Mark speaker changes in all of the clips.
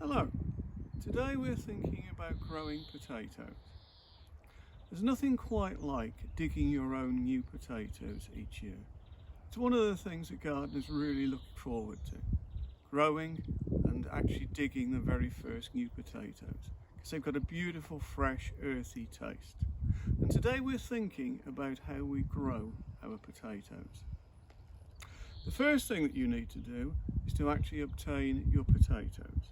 Speaker 1: Hello, today we're thinking about growing potatoes. There's nothing quite like digging your own new potatoes each year. It's one of the things that gardeners really look forward to, growing and actually digging the very first new potatoes, because they've got a beautiful, fresh, earthy taste. And today we're thinking about how we grow our potatoes. The first thing that you need to do is to actually obtain your potatoes.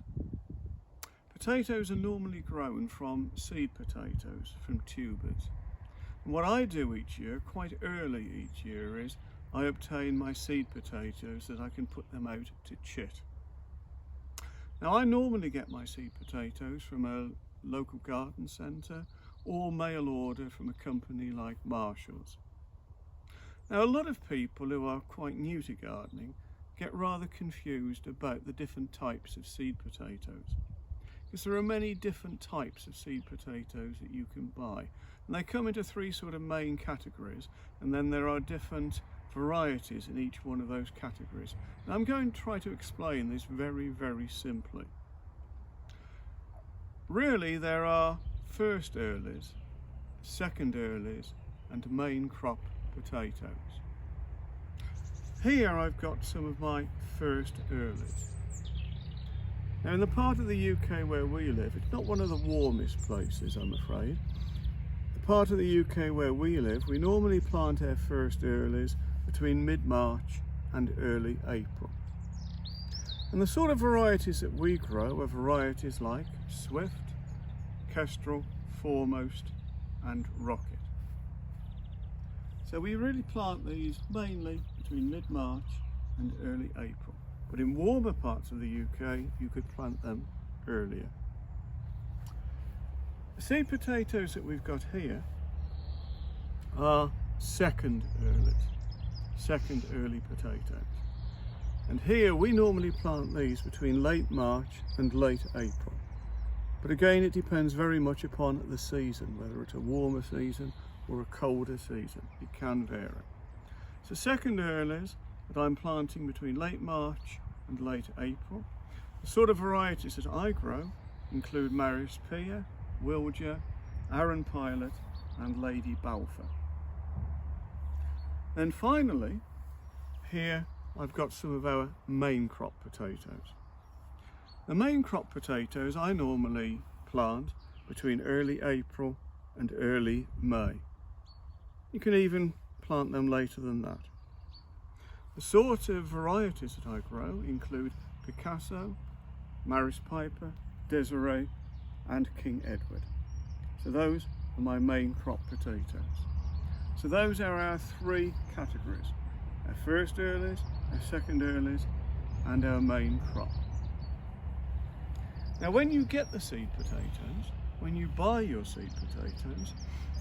Speaker 1: Potatoes are normally grown from seed potatoes, from tubers. And what I do each year, quite early each year, is I obtain my seed potatoes that I can put them out to chit. Now I normally get my seed potatoes from a local garden centre or mail order from a company like Marshall's. Now a lot of people who are quite new to gardening get rather confused about the different types of seed potatoes, because there are many different types of seed potatoes that you can buy, and they come into three sort of main categories, and then there are different varieties in each one of those categories. And I'm going to try to explain this very simply. Really there are first earlies, second earlies and main crop potatoes. Here I've got some of my first earlies. Now in the part of the UK where we live, it's not one of the warmest places, I'm afraid. The part of the UK where we live, we normally plant our first earlies between mid-March and early April. And the sort of varieties that we grow are varieties like Swift, Kestrel, Foremost and Rocket. So we really plant these mainly between mid-March and early April. But in warmer parts of the UK, you could plant them earlier. The seed potatoes that we've got here are second early potatoes. And here we normally plant these between late March and late April. But again, it depends very much upon the season, whether it's a warmer season or a colder season. It can vary. So second earlies that I'm planting between late March and late April. The sort of varieties that I grow include Maris Peer, Wilja, Aaron Pilot and Lady Balfour. Then finally, here I've got some of our main crop potatoes. The main crop potatoes I normally plant between early April and early May. You can even plant them later than that. The sort of varieties that I grow include Picasso, Maris Piper, Desiree and King Edward. So those are my main crop potatoes. So those are our three categories: our first earlies, our second earlies and our main crop. Now when you get the seed potatoes, when you buy your seed potatoes,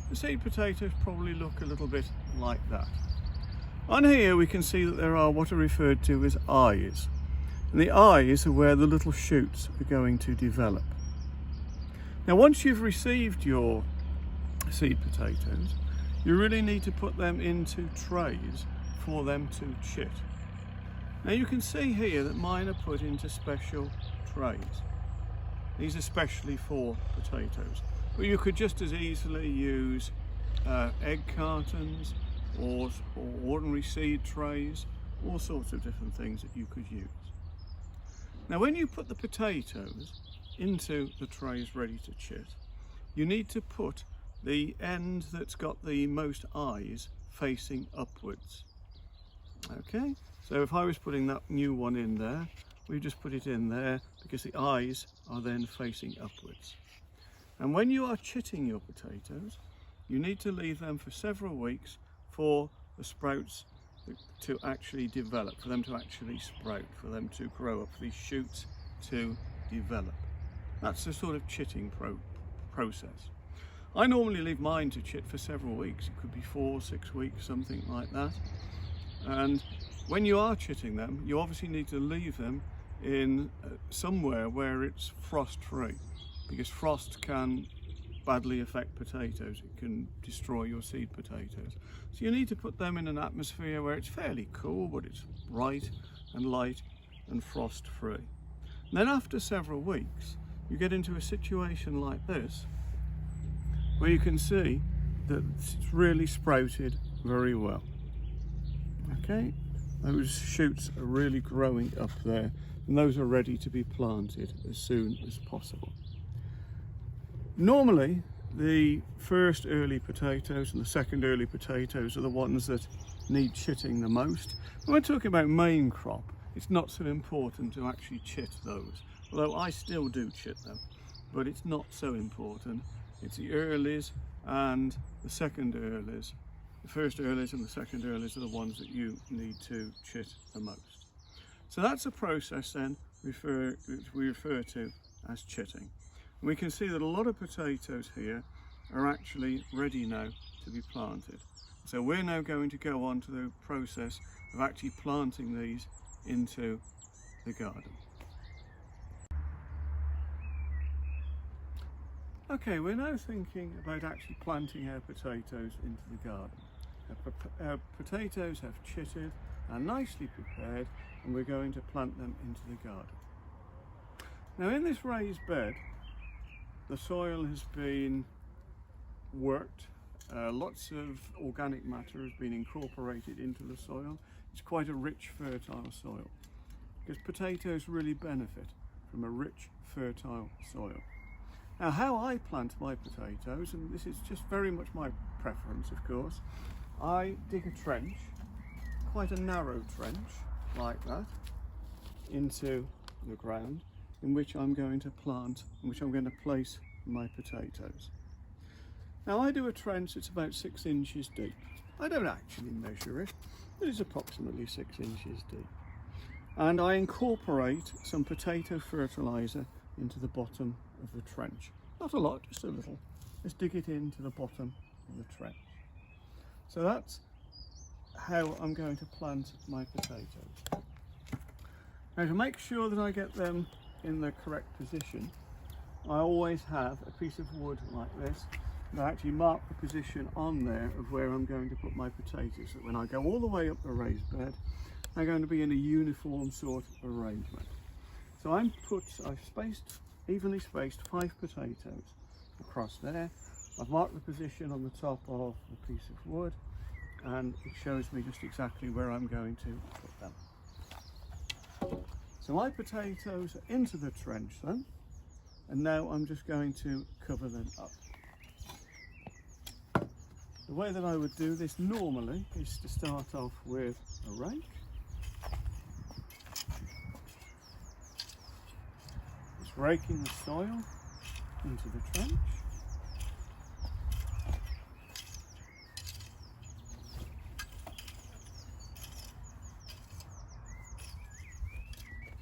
Speaker 1: the seed potatoes probably look a little bit like that. On here we can see that there are what are referred to as eyes, and the eyes are where the little shoots are going to develop. Now once you've received your seed potatoes, you really need to put them into trays for them to chit. Now you can see here that mine are put into special trays. These are specially for potatoes, but you could just as easily use egg cartons or ordinary seed trays, all sorts of different things that you could use. Now when you put the potatoes into the trays ready to chit, you need to put the end that's got the most eyes facing upwards. Okay, so if I was putting that new one in there, we just put it in there because the eyes are then facing upwards. And when you are chitting your potatoes, you need to leave them for several weeks for the sprouts to actually develop, for them to actually sprout, for them to grow up, for these shoots to develop. That's the sort of chitting process. I normally leave mine to chit for several weeks. It could be 4 or 6 weeks, something like that. And when you are chitting them, you obviously need to leave them in somewhere where it's frost free, because frost can badly affect potatoes. It can destroy your seed potatoes. So you need to put them in an atmosphere where it's fairly cool, but it's bright and light and frost free. And then after several weeks, you get into a situation like this, where you can see that it's really sprouted very well. Okay, those shoots are really growing up there, and those are ready to be planted as soon as possible. Normally, the first early potatoes and the second early potatoes are the ones that need chitting the most. When we're talking about main crop, it's not so important to actually chit those, although I still do chit them, but it's not so important. It's the earlies and the second earlies. The first earlies and the second earlies are the ones that you need to chit the most. So that's a process then which we refer to as chitting. And we can see that a lot of potatoes here are actually ready now to be planted. So we're now going to go on to the process of actually planting these into the garden. Okay, we're now thinking about actually planting our potatoes into the garden. Our potatoes have chitted and nicely prepared, and we're going to plant them into the garden. Now in this raised bed, the soil has been worked. Lots of organic matter has been incorporated into the soil. It's quite a rich, fertile soil, because potatoes really benefit from a rich, fertile soil. Now, how I plant my potatoes, and this is just very much my preference, of course, I dig a trench, quite a narrow trench, like that, into the ground, in which I'm going to plant, in which I'm going to place my potatoes. Now, I do a trench that's about 6 inches deep. I don't actually measure it, but it's approximately 6 inches deep. And I incorporate some potato fertiliser into the bottom of the trench. Not a lot, just a little. Just dig it into the bottom of the trench. So that's how I'm going to plant my potatoes. Now, to make sure that I get them in the correct position, I always have a piece of wood like this, and I actually mark the position on there of where I'm going to put my potatoes, so that when I go all the way up the raised bed, they're going to be in a uniform sort of arrangement. So I've evenly spaced 5 potatoes across there. I've marked the position on the top of the piece of wood, and it shows me just exactly where I'm going to put them. So my potatoes are into the trench then, and now I'm just going to cover them up. The way that I would do this normally is to start off with a rake. Just raking the soil into the trench.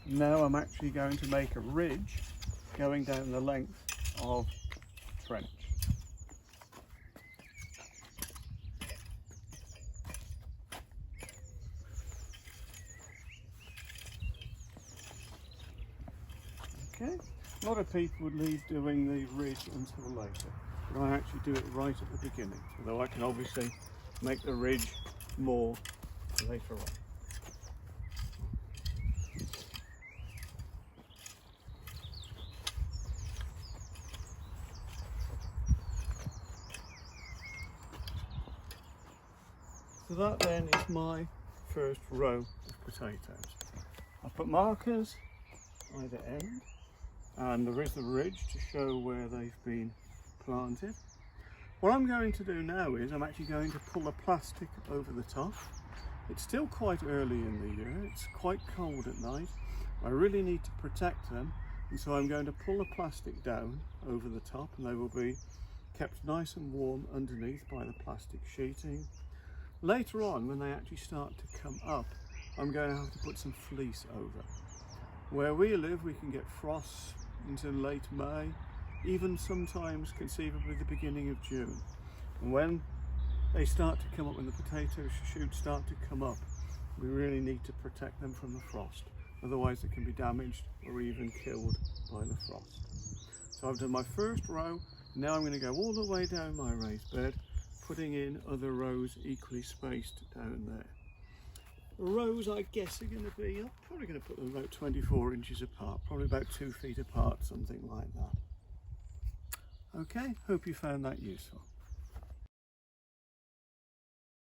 Speaker 1: Now I'm actually going to make a ridge going down the length of the trench. Okay, a lot of people would leave doing the ridge until later, but I actually do it right at the beginning, although I can obviously make the ridge more later on. So that then is my first row of potatoes. I've put markers either end, and there is a ridge to show where they've been planted. What I'm going to do now is I'm actually going to pull the plastic over the top. It's still quite early in the year, it's quite cold at night. I really need to protect them, and so I'm going to pull the plastic down over the top, and they will be kept nice and warm underneath by the plastic sheeting. Later on, when they actually start to come up, I'm going to have to put some fleece over. Where we live, we can get frosts into late May, even sometimes conceivably the beginning of June. And when they start to come up, when the potato shoots start to come up, we really need to protect them from the frost. Otherwise they can be damaged or even killed by the frost. So I've done my first row. Now I'm going to go all the way down my raised bed, putting in other rows equally spaced down there. rows, I guess, are going to be, I'm probably going to put them about 24 inches apart, probably about 2 feet apart, something like that. Okay, hope you found that useful.